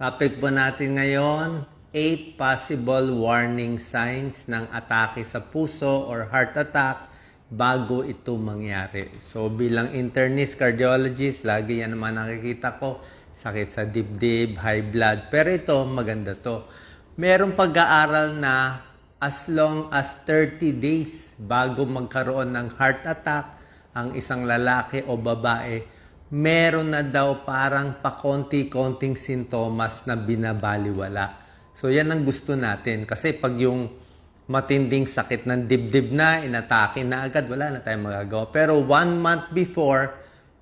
Topic po natin ngayon, 8 possible warning signs ng atake sa puso or heart attack bago ito mangyari. So bilang internist cardiologist, lagi yan naman nakikita ko, sakit sa dibdib, high blood. Pero ito, maganda to. Merong pag-aaral na as long as 30 days bago magkaroon ng heart attack ang isang lalaki o babae, meron na daw parang pakonti-konting sintomas na binabaliwala. So yan ang gusto natin. Kasi pag yung matinding sakit ng dibdib na, inatake na agad, wala na tayong magagawa. Pero 1 month before,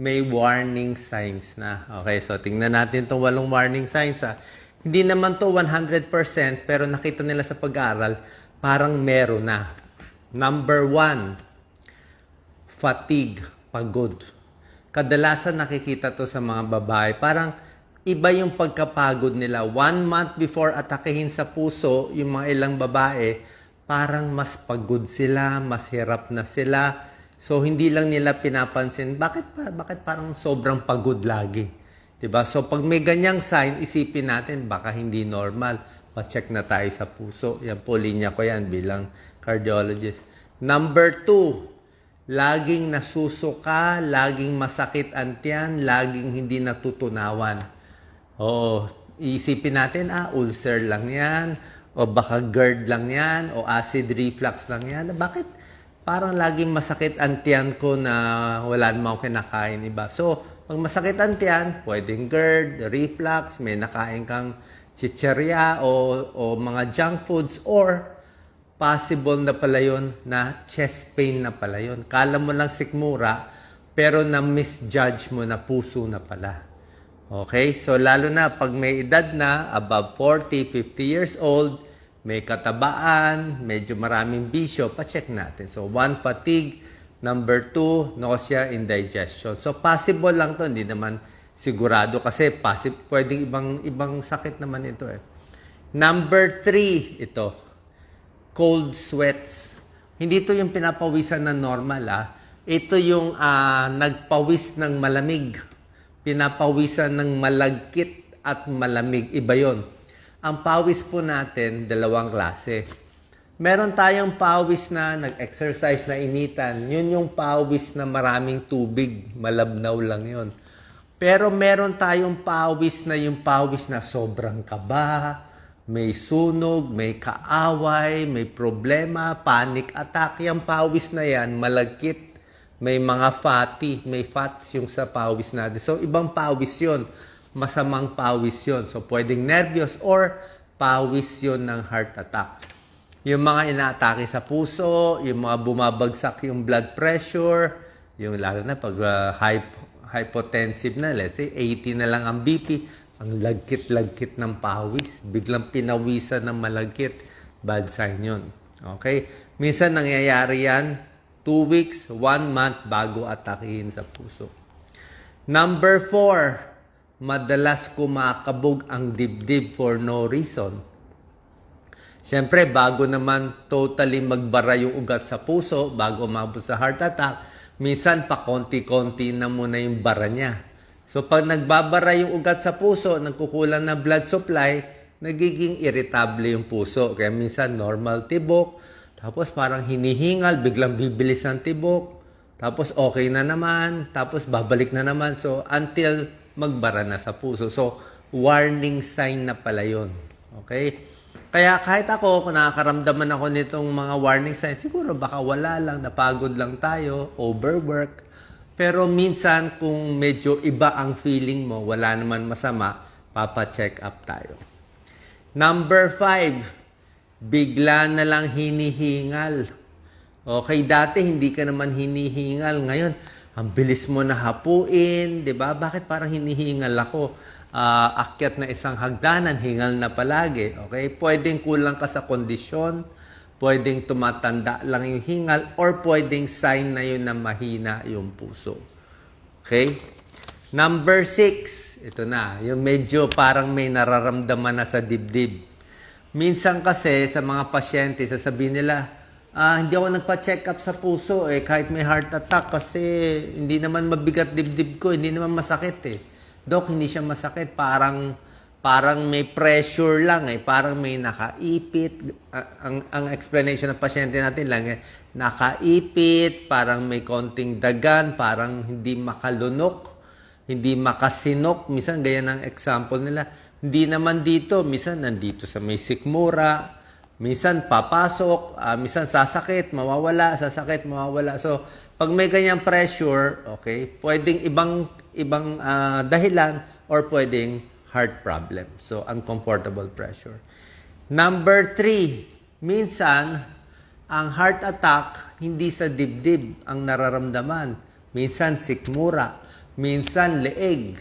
may warning signs na. Okay, so tingnan natin itong 8 warning signs. Hindi naman to 100%, pero nakita nila sa pag-aaral, parang meron na. Number 1, fatigue, pagod. Kadalasan nakikita to sa mga babae. Parang iba yung pagkapagod nila. 1 month before atakehin sa puso, yung mga ilang babae, parang mas pagod sila, mas hirap na sila. So, hindi lang nila pinapansin, bakit parang sobrang pagod lagi? Diba? So, pag may ganyang sign, isipin natin, baka hindi normal. Pa-check na tayo sa puso. Yan po, linya ko yan bilang cardiologist. Number 2, laging nasusuka, laging masakit ang tiyan, laging hindi natutunawan. Oo, isipin natin, ulcer lang yan, o baka GERD lang yan, o acid reflux lang yan. Bakit parang laging masakit ang tiyan ko na wala namang kinakain iba? So, pag masakit ang tiyan, pwedeng GERD, reflux, may nakain kang chicherya o mga junk foods, or possible na pala yun na chest pain na pala yun. Kala mo lang sikmura, pero na-misjudge mo na puso na pala. Okay? So, lalo na pag may edad na, above 40, 50 years old, may katabaan, medyo maraming bisyo, pa-check natin. So, 1, fatigue. Number 2, nausea, indigestion. So, possible lang to, hindi naman sigurado kasi pwedeng ibang sakit naman ito eh. Number 3, ito, cold sweats. Hindi ito yung pinapawisan na normal. Ito yung nagpawis ng malamig. Pinapawisan ng malagkit at malamig. Iba yon. Ang pawis po natin, 2 klase. Meron tayong pawis na nag-exercise na initan. Yun yung pawis na maraming tubig. Malabnaw lang yon. Pero meron tayong pawis na yung pawis na sobrang kaba, may sunog, may kaaway, may problema, panic attack. Yung pawis na yan, malagkit, may mga fatty, may fats yung sa pawis natin. So, ibang pawis yun. Masamang pawis yun. So, pwedeng nervyos or pawis yun ng heart attack. Yung mga inaatake sa puso, yung mga bumabagsak yung blood pressure, yung lalo na pag hypotensive na, let's say 80 na lang ang BP, ang lagkit-lagkit ng pawis, biglang pinawisan ng malagkit, bad sign yun. Okay? Minsan nangyayari yan, 2 weeks, 1 month bago atakihin sa puso. Number 4, madalas kumakabog ang dibdib for no reason. Siyempre, bago naman totally magbara yung ugat sa puso, bago umabot sa heart attack, minsan pa konti-konti na muna yung bara niya. So, pag nagbabara yung ugat sa puso, nagkukulang na blood supply, nagiging irritable yung puso. Kaya minsan normal tibok, tapos parang hinihingal, biglang bibilis ang tibok, tapos okay na naman, tapos babalik na naman. So, until magbara na sa puso. So, warning sign na pala yun. Okay? Kaya kahit ako, kung nakakaramdaman ako nitong mga warning signs, siguro baka wala lang, napagod lang tayo, overwork. Pero minsan, kung medyo iba ang feeling mo, wala naman masama, papa-check up tayo. Number 5, bigla na lang hinihingal. Okay, dati hindi ka naman hinihingal. Ngayon, ang bilis mo na hapuin, di ba? Bakit parang hinihingal ako? Akyat na isang hagdanan, hingal na palagi. Okay, pwedeng kulang ka sa kondisyon, pwedeng tumatanda lang yung hingal, or pwedeng sign na yun na mahina yung puso. Okay? Number 6, ito na, yung medyo parang may nararamdaman na sa dibdib. Minsan kasi sa mga pasyente, sasabihin nila, hindi ako nagpa-check up sa puso kahit may heart attack kasi hindi naman mabigat dibdib ko, hindi naman masakit Dok, hindi siya masakit, parang parang may pressure lang parang may nakaipit. Ang explanation ng pasyente natin lang nakaipit, parang may konting dagan, parang hindi makalunok, hindi makasinok. Minsan ganyan ang example nila. Hindi naman dito, minsan nandito sa may sikmura, minsan papasok, minsan sasakit, mawawala, sasakit, mawawala. So, pag may ganyang pressure, okay, pwedeng ibang dahilan or pwedeng heart problem. So, uncomfortable pressure. Number 3, minsan, ang heart attack, hindi sa dibdib ang nararamdaman. Minsan, sikmura. Minsan, leeg.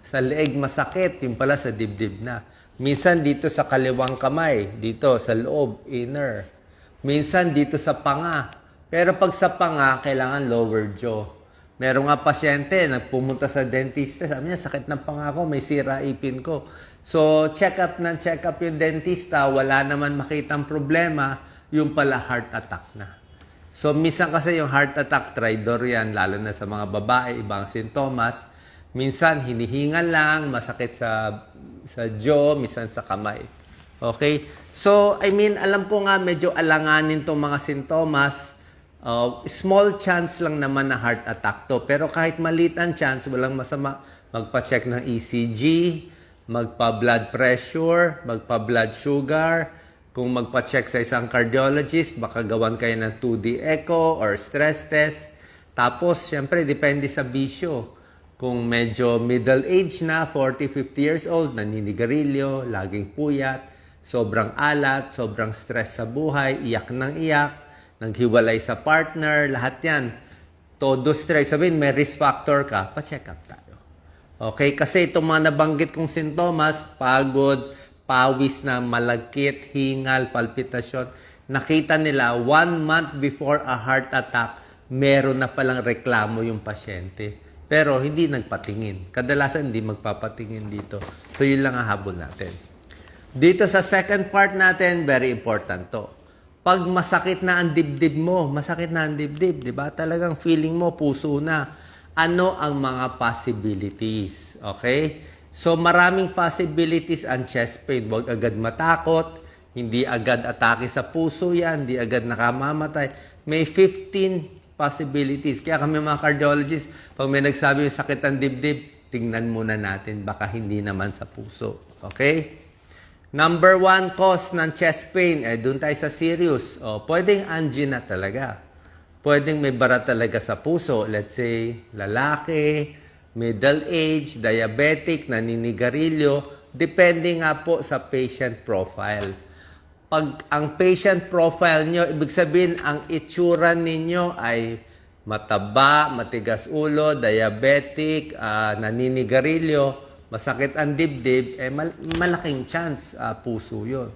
Sa leeg masakit, yung pala sa dibdib na. Minsan, dito sa kaliwang kamay. Dito, sa loob, inner. Minsan, dito sa panga. Pero pag sa panga, kailangan lower jaw. Meron nga pasyente, nagpumunta sa dentista, sabi niya, sakit ng panga ko, may sira ipin ko. So, check up yung dentista, wala naman makitang problema, yung pala heart attack na. So, minsan kasi yung heart attack, tridor yan, lalo na sa mga babae, ibang sintomas. Minsan, hinihingal lang, masakit sa jaw, minsan sa kamay. Okay? So, alam ko nga, medyo alanganin tong mga sintomas. Small chance lang naman na heart attack to. Pero kahit maliit ang chance, walang masama. Magpa-check ng ECG, magpa-blood pressure, magpa-blood sugar. Kung magpa-check sa isang cardiologist, baka gawan kayo ng 2D echo or stress test. Tapos, syempre, depende sa bisyo. Kung medyo middle age na, 40, 50 years old, naninigarilyo, laging puyat, sobrang alat, sobrang stress sa buhay, iyak ng iyak, naghiwalay sa partner, lahat yan. Todo stress. Sabihin, may risk factor ka, pa-check up tayo. Okay? Kasi itong mga nabanggit kong sintomas, pagod, pawis na malagkit, hingal, palpitasyon, nakita nila 1 month before a heart attack, meron na palang reklamo yung pasyente. Pero hindi nagpatingin. Kadalasan hindi magpapatingin dito. So yun lang ang habol natin. Dito sa second part natin, very important to. Pag masakit na ang dibdib mo, di ba? Talagang feeling mo, puso na. Ano ang mga possibilities? Okay? So, maraming possibilities ang chest pain. Huwag agad matakot. Hindi agad atake sa puso yan. Hindi agad nakamamatay. May 15 possibilities. Kaya kami mga cardiologists, pag may nagsabi yung sakit ang dibdib, tingnan muna natin. Baka hindi naman sa puso. Okay? Number 1 cause ng chest pain, doon tayo sa serious. Pwedeng angina talaga. Pwedeng may bara talaga sa puso. Let's say, lalaki, middle age, diabetic, naninigarilyo. Depende nga po sa patient profile. Pag ang patient profile nyo, ibig sabihin, ang itsura ninyo ay mataba, matigas ulo, diabetic, naninigarilyo, masakit ang dibdib, malaking chance, puso yun.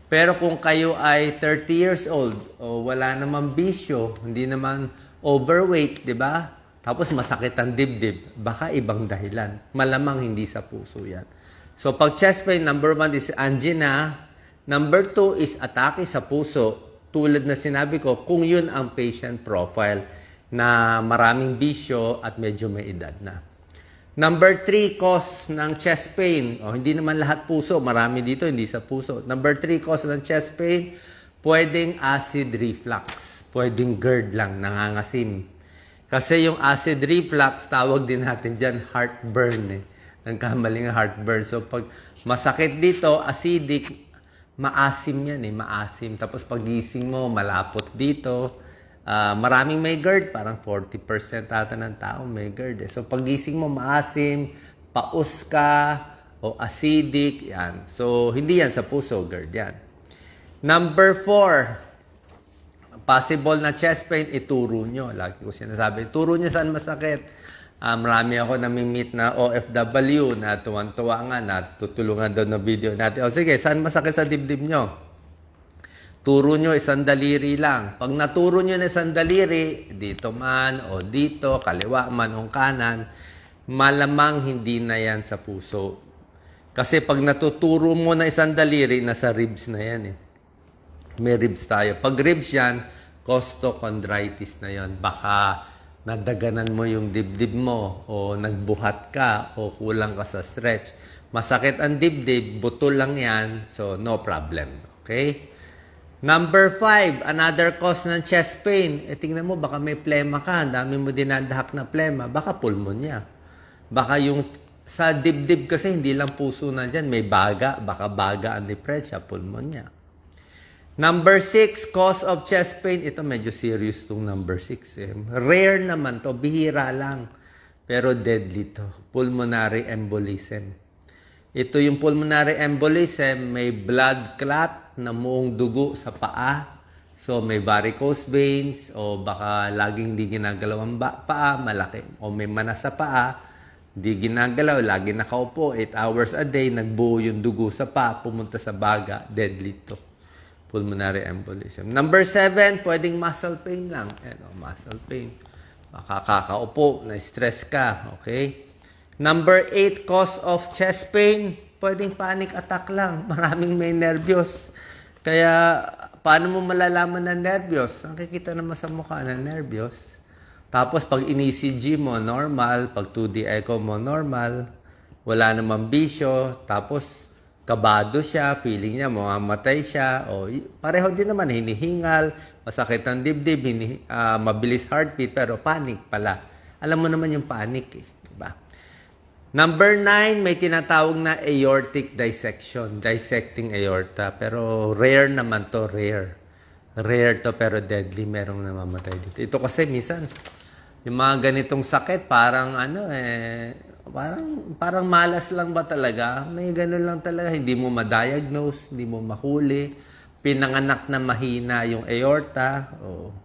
Pero kung kayo ay 30 years old, o wala namang bisyo, hindi naman overweight, di ba? Tapos masakit ang dibdib, baka ibang dahilan. Malamang hindi sa puso yan. So pag chest pain, number 1 is angina. Number 2 is atake sa puso. Tulad na sinabi ko, kung yun ang patient profile na maraming bisyo at medyo may edad na. Number 3, cause ng chest pain. Hindi naman lahat puso. Marami dito, hindi sa puso. Number 3, cause ng chest pain, pwedeng acid reflux. Pwedeng GERD lang, nangangasim. Kasi yung acid reflux, tawag din natin dyan, heartburn. Nagkamaling heartburn. So, pag masakit dito, acidic, maasim yan maasim. Tapos pagising mo, malapot dito. Maraming may GERD, parang 40% ata ng tao may GERD. So, pagising mo, maasim, paus ka, o acidic, yan. So, hindi yan sa puso, GERD yan. Number 4, possible na chest pain, ituro nyo. Lagi ko sinasabi, ituro nyo saan masakit. Marami ako nami-meet na OFW na tuwan-tuwa nga, na tutulungan daw na video natin. Sige, saan masakit sa dibdib nyo? Turo nyo isang daliri lang. Pag naturo nyo na isang daliri, dito man o dito, kaliwa man o kanan, malamang hindi na yan sa puso. Kasi pag natuturo mo na isang daliri, nasa ribs na yan May ribs tayo. Pag ribs yan, costochondritis na yan. Baka nadaganan mo yung dibdib mo o nagbuhat ka o kulang ka sa stretch. Masakit ang dibdib, buto lang yan, so no problem. Okay? Number 5, another cause ng chest pain. Tingnan mo, baka may plema ka, dami mo dinadahak na plema, baka pulmonya. Baka yung sa dibdib kasi hindi lang puso na dyan, may baga, baka baga ang depresya, pulmonya. Number 6, cause of chest pain. Ito medyo serious tong number 6. Rare naman to, bihira lang. Pero deadly to. Pulmonary embolism. Ito yung pulmonary embolism, may blood clot na muong dugo sa paa. So may varicose veins o baka laging hindi ginagalaw ang paa, malaki. O may manas sa paa, hindi ginagalaw, lagi nakaupo, 8 hours a day, nagbuo yung dugo sa paa, pumunta sa baga, deadly to. Pulmonary embolism. Number 7, pwedeng muscle pain lang. Muscle pain. Makakaupo, na-stress ka. Okay? Number 8, cause of chest pain. Pwedeng panic attack lang. Maraming may nervyos. Kaya, paano mo malalaman na nervyos? Nakikita naman sa mukha na nervyos. Tapos, pag in-ECG mo, normal. Pag 2D echo mo, normal. Wala namang bisyo. Tapos, kabado siya, feeling niya mamamatay siya, o pareho din naman, hinihingal, masakit ang dibdib, mabilis heartbeat, pero panic pala. Alam mo naman yung panic, diba? Number 9, may tinatawag na aortic dissection, dissecting aorta, pero rare naman to, rare. Rare to, pero deadly, merong namamatay dito. Ito kasi, minsan, yung mga ganitong sakit, parang parang malas lang ba talaga? May ganun lang talaga. Hindi mo ma-diagnose, hindi mo mahuli. Pinanganak na mahina yung aorta,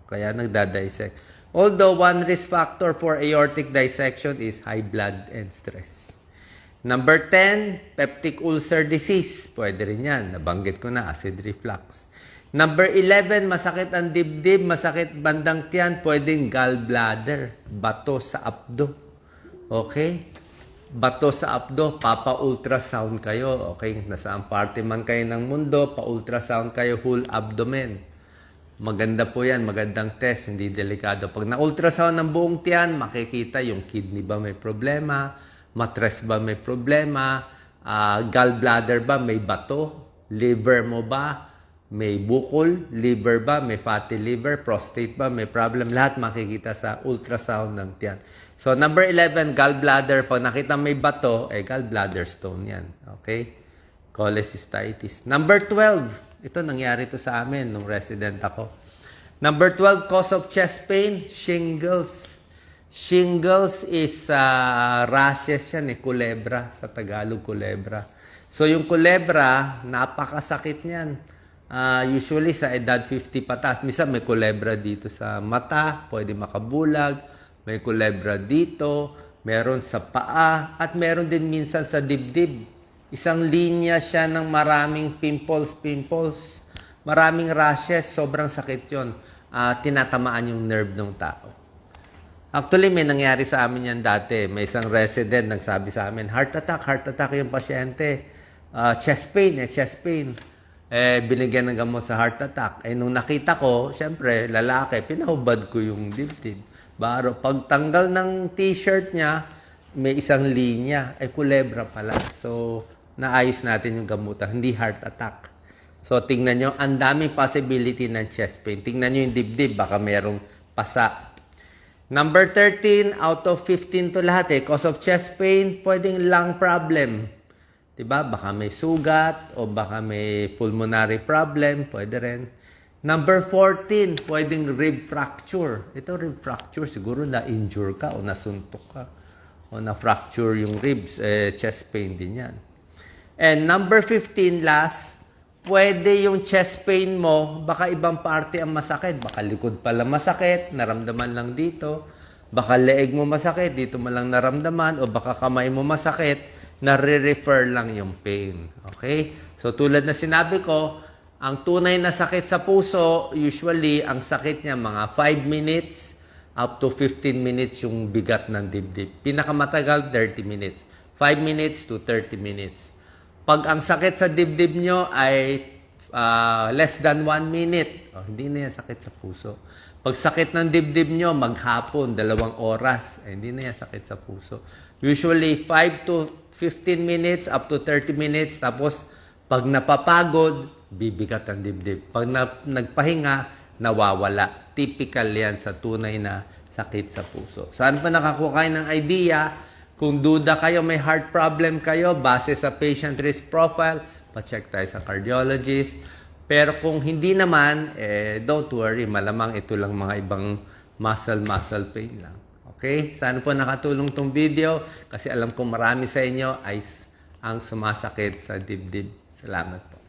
kaya nagda-dissect. Although, one risk factor for aortic dissection is high blood and stress. Number 10, peptic ulcer disease. Pwede rin yan. Nabanggit ko na, acid reflux. Number 11, masakit ang dibdib, masakit bandang tiyan, pwedeng gallbladder, bato sa abdo. Okay? Bato sa abdo, papa-ultrasound kayo. Okay? Nasaan party man kayo ng mundo, pa-ultrasound kayo, whole abdomen. Maganda po yan, magandang test, hindi delikado. Pag na-ultrasound ng buong tiyan, makikita yung kidney ba may problema, matres ba may problema, gallbladder ba may bato, liver mo ba may bukol, liver ba may fatty liver, prostate ba may problem, lahat makikita sa ultrasound ng tiyan. So, number 11, gallbladder. Pag nakita may bato, gallbladder stone yan. Okay? Cholecystitis. Number 12, ito nangyari to sa amin nung resident ako. Number 12, cause of chest pain, shingles. Shingles is rashes yan, kulebra. Sa Tagalog, kulebra. So, yung kulebra, napakasakit niyan. Usually, sa edad 50 patas. Minsan, may kulebra dito sa mata, pwede makabulag. May kulebra dito, meron sa paa, at meron din minsan sa dibdib. Isang linya siya ng maraming pimples. Maraming rashes, sobrang sakit yun. Tinatamaan yung nerve ng tao. Actually, may nangyari sa amin yan dati. May isang resident nagsabi sa amin, heart attack yung pasyente. Chest pain. Binigyan ng gamot sa heart attack. Nung nakita ko, syempre, lalaki, pinahubad ko yung dibdib. Baro, pagtanggal ng t-shirt niya, may isang linya. Kulebra pala. So, naayos natin yung gamutan. Hindi heart attack. So, tingnan nyo, ang daming possibility ng chest pain. Tingnan nyo yung dibdib, baka merong pasa. Number 13, out of 15 to lahat cause of chest pain, pwedeng lung problem. Diba? Baka may sugat o baka may pulmonary problem, pwede rin. Number 14, pwedeng rib fracture. Ito rib fracture, siguro na-injure ka o nasuntok ka o na-fracture yung ribs, chest pain din yan. And number 15, last, pwede yung chest pain mo, baka ibang parte ang masakit. Baka likod pala masakit, naramdaman lang dito. Baka leeg mo masakit, dito mo lang naramdaman. O baka kamay mo masakit, nare-refer lang yung pain. Okay? So tulad na sinabi ko, ang tunay na sakit sa puso, usually, ang sakit niya mga 5 minutes up to 15 minutes yung bigat ng dibdib. Pinakamatagal, 30 minutes. 5 minutes to 30 minutes. Pag ang sakit sa dibdib nyo ay less than 1 minute, hindi na yan sakit sa puso. Pag sakit ng dibdib nyo, maghapon, 2 oras, hindi na yan sakit sa puso. Usually 5 to 15 minutes up to 30 minutes. Tapos pag napapagod, bibigat ang dibdib. Pag nagpahinga, nawawala. Typical yan sa tunay na sakit sa puso. Saan pa nakakuha kayo ng idea? Kung duda kayo, may heart problem kayo, base sa patient risk profile, pa-check tayo sa cardiologist. Pero kung hindi naman, don't worry, malamang ito lang mga ibang muscle pain lang. Okay? Sana po nakatulong tong video kasi alam ko marami sa inyo ay ang sumasakit sa dibdib. Salamat po.